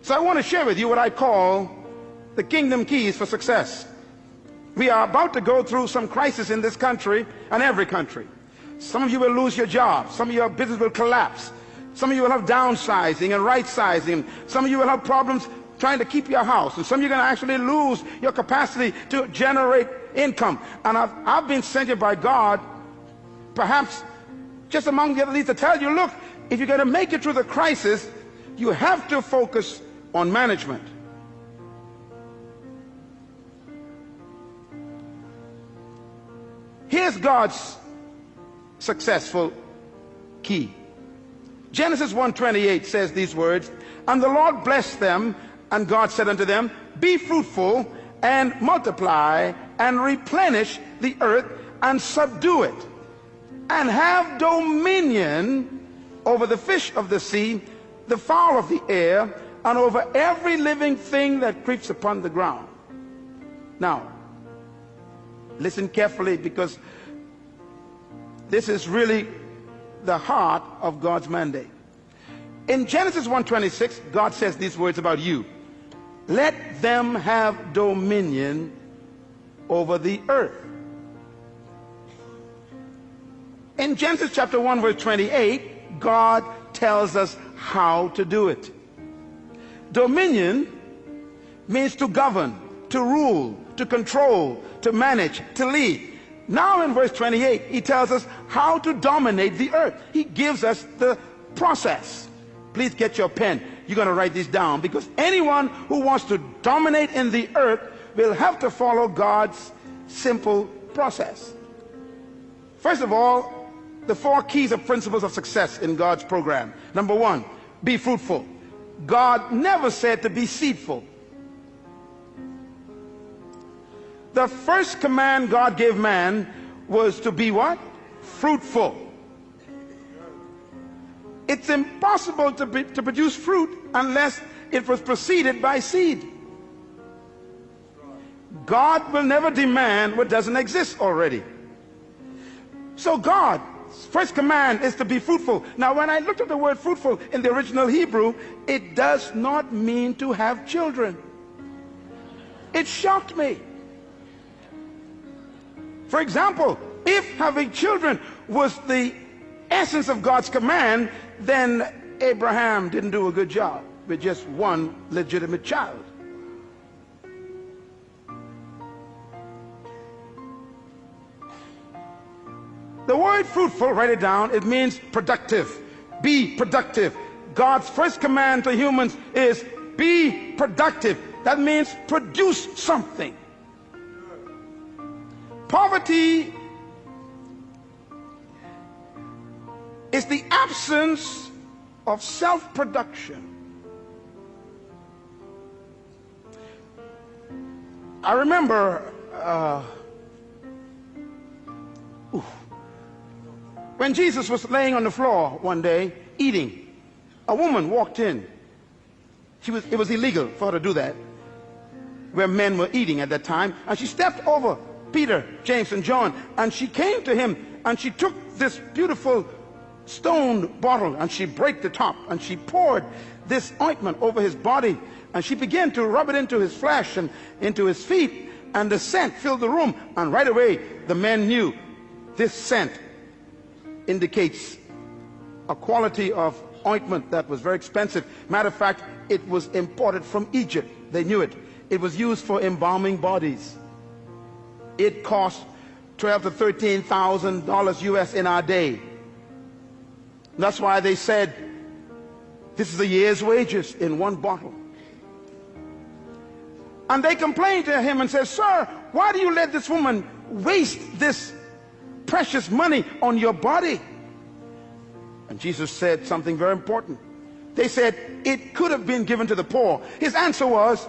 So I want to share with you what I call the kingdom keys for success. We are about to go through some crisis in this country and every country. Some of you will lose your job. Some of your business will collapse. Some of you will have downsizing and right-sizing. Some of you will have problems trying to keep your house. And some of you are going to actually lose your capacity to generate income. And I've been sent here by God, perhaps just among the other leaders, to tell you, look, if you're going to make it through the crisis, you have to focus on management. Here's God's successful key. Genesis 1:28 says these words, and the Lord blessed them, and God said unto them, be fruitful and multiply and replenish the earth and subdue it, and have dominion over the fish of the sea, the fowl of the air, and over every living thing that creeps upon the ground. Now, listen carefully, because this is really the heart of God's mandate. In Genesis 1:26, God says these words about you. Let them have dominion over the earth. In Genesis chapter 1 verse 28, God tells us how to do it. Dominion means to govern, to rule, to control, to manage, to lead. Now in verse 28, he tells us how to dominate the earth. He gives us the process. Please get your pen. You're going to write this down, because anyone who wants to dominate in the earth will have to follow God's simple process. First of all, the 4 keys or principles of success in God's program. Number 1, be fruitful. God never said to be seedful. The first command God gave man was to be what? Fruitful. It's impossible to produce fruit unless it was preceded by seed. God will never demand what doesn't exist already. So God's first command is to be fruitful. Now, when I looked at the word fruitful in the original Hebrew, it does not mean to have children. It shocked me. For example, if having children was the essence of God's command, then Abraham didn't do a good job with just one legitimate child. The word fruitful, write it down, it means productive. Be productive. God's first command to humans is be productive. That means produce something. Poverty is the absence of self-production. I remember when Jesus was laying on the floor one day eating, a woman walked in. It was illegal for her to do that, where men were eating at that time, and she stepped over Peter, James, and John, and she came to him, and she took this beautiful stone bottle, and she broke the top, and she poured this ointment over his body, and she began to rub it into his flesh and into his feet, and the scent filled the room. And right away the men knew this scent indicates a quality of ointment that was very expensive. Matter of fact, it was imported from Egypt. They knew it. It was used for embalming bodies. It cost $12,000 to $13,000 US in our day. That's why they said this is a year's wages in one bottle. And they complained to him and said, sir, why do you let this woman waste this precious money on your body? And Jesus said something very important. They said it could have been given to the poor. His answer was,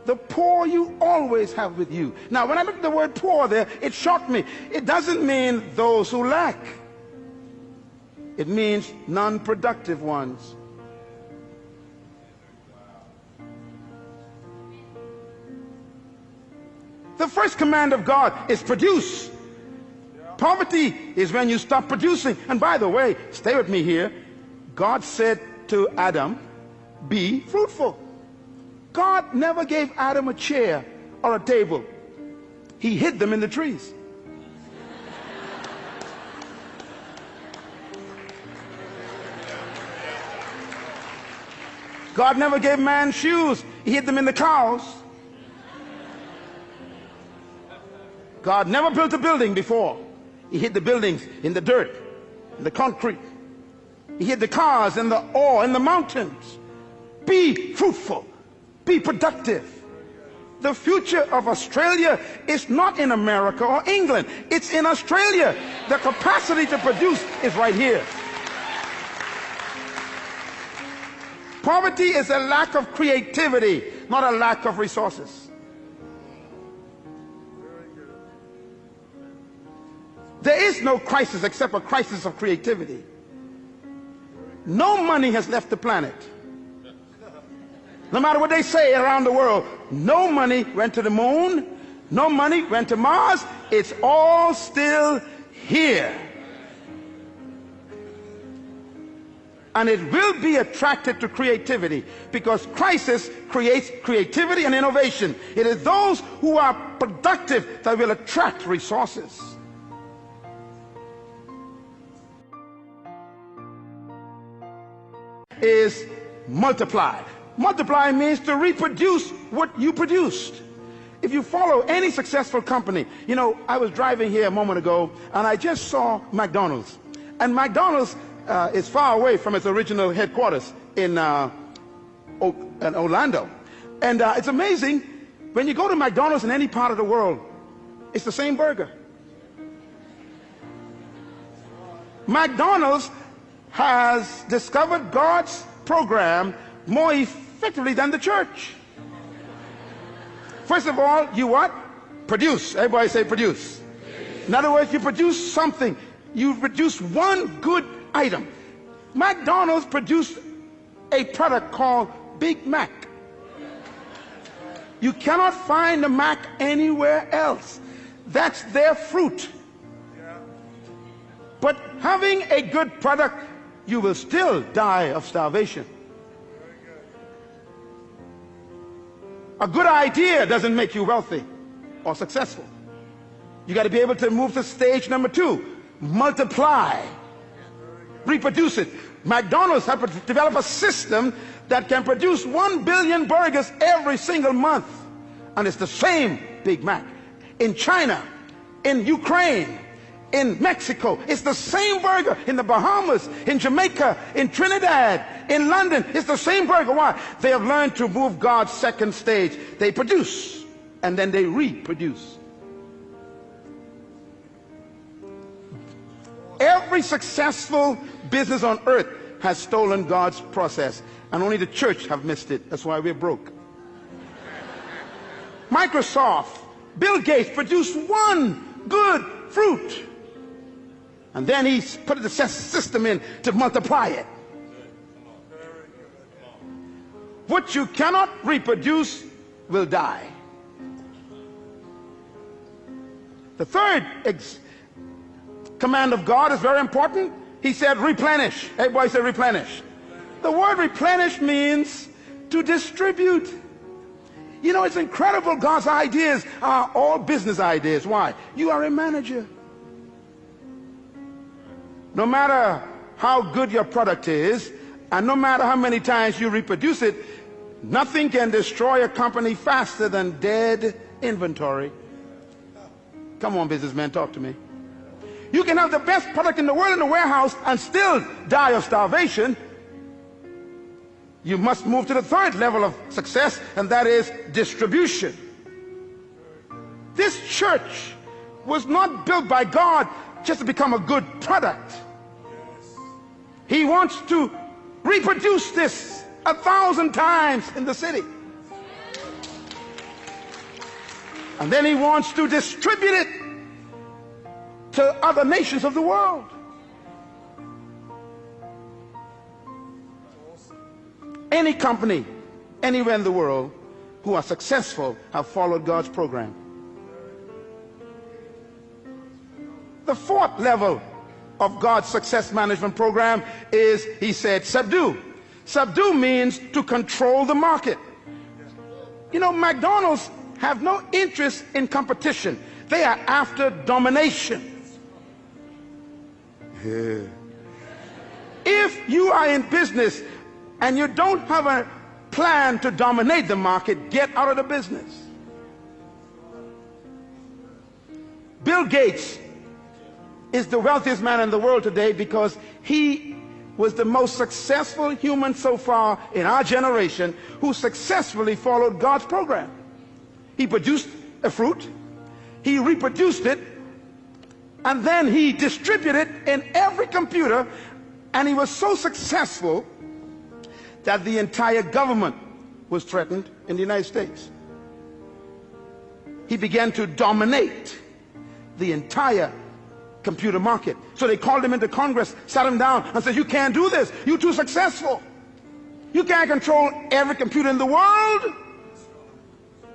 the poor you always have with you. Now, when I looked at the word poor there, it shocked me. It doesn't mean those who lack. It means non-productive ones. The first command of God is produce. Poverty is when you stop producing. And by the way, stay with me here. God said to Adam, be fruitful. God never gave Adam a chair or a table. He hid them in the trees. God never gave man shoes. He hid them in the cows. God never built a building before. He hid the buildings in the dirt, in the concrete. He hid the cars in the ore, in the mountains. Be fruitful. Be productive. The future of Australia is not in America or England. It's in Australia. The capacity to produce is right here. Poverty is a lack of creativity, not a lack of resources. There is no crisis except a crisis of creativity. No money has left the planet. No matter what they say around the world, no money went to the moon, no money went to Mars. It's all still here. And it will be attracted to creativity, because crisis creates creativity and innovation. It is those who are productive that will attract resources. Is multiply. Multiply means to reproduce what you produced. If you follow any successful company, you know, I was driving here a moment ago and I just saw McDonald's. And McDonald's is far away from its original headquarters in Orlando. And it's amazing, when you go to McDonald's in any part of the world, it's the same burger. McDonald's has discovered God's program more effectively than the church. First of all, you what? Produce. Everybody say produce. In other words, you produce something. You produce one good item. McDonald's produced a product called Big Mac. You cannot find the Mac anywhere else. That's their fruit. But having a good product, you will still die of starvation. A good idea doesn't make you wealthy or successful. You got to be able to move to stage number 2. Multiply. Reproduce it. McDonald's have to develop a system that can produce 1 billion burgers every single month. And it's the same Big Mac. In China, in Ukraine, in Mexico, it's the same burger. In the Bahamas, in Jamaica, in Trinidad, in London, it's the same burger. Why? They have learned to move God's second stage. They produce and then they reproduce. Every successful business on earth has stolen God's process, and only the church have missed it. That's why we're broke. Microsoft, Bill Gates produced one good fruit, and then he put the system in to multiply it. What you cannot reproduce will die. The third command of God is very important. He said replenish. Everybody say replenish. The word replenish means to distribute. You know, it's incredible. God's ideas are all business ideas. Why? You are a manager. No matter how good your product is, and no matter how many times you reproduce it, nothing can destroy a company faster than dead inventory. Come on, businessmen, talk to me. You can have the best product in the world in the warehouse and still die of starvation. You must move to the third level of success, and that is distribution. This church was not built by God just to become a good product. He wants to reproduce this 1,000 times in the city. And then he wants to distribute it to other nations of the world. Any company, anywhere in the world, who are successful have followed God's program. The fourth level of God's success management program is, he said, subdue. Subdue means to control the market. You know, McDonald's have no interest in competition. They are after domination. Yeah. If you are in business and you don't have a plan to dominate the market, get out of the business. Bill Gates is the wealthiest man in the world today because he was the most successful human so far in our generation who successfully followed God's program. He produced a fruit, he reproduced it, and then he distributed it in every computer, and he was so successful that the entire government was threatened in the United States. He began to dominate the entire computer market. So they called him into Congress, sat him down, and said, "You can't do this. You're too successful. You can't control every computer in the world."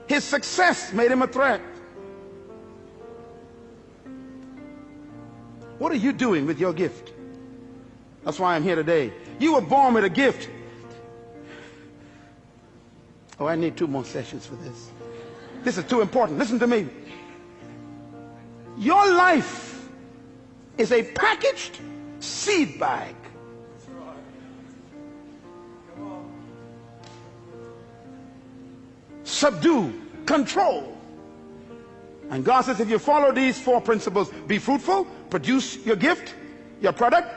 His success made him a threat. What are you doing with your gift? That's why I'm here today. You were born with a gift. Oh, I need 2 more sessions for this. This is too important. Listen to me. Your life is a packaged seed bag. Subdue, control. And God says if you follow these 4 principles, be fruitful, produce your gift, your product,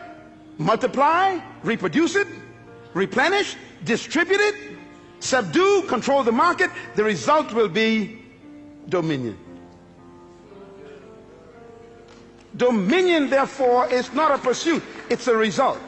multiply, reproduce it, replenish, distribute it, subdue, control the market, the result will be dominion. Dominion, therefore, is not a pursuit, it's a result.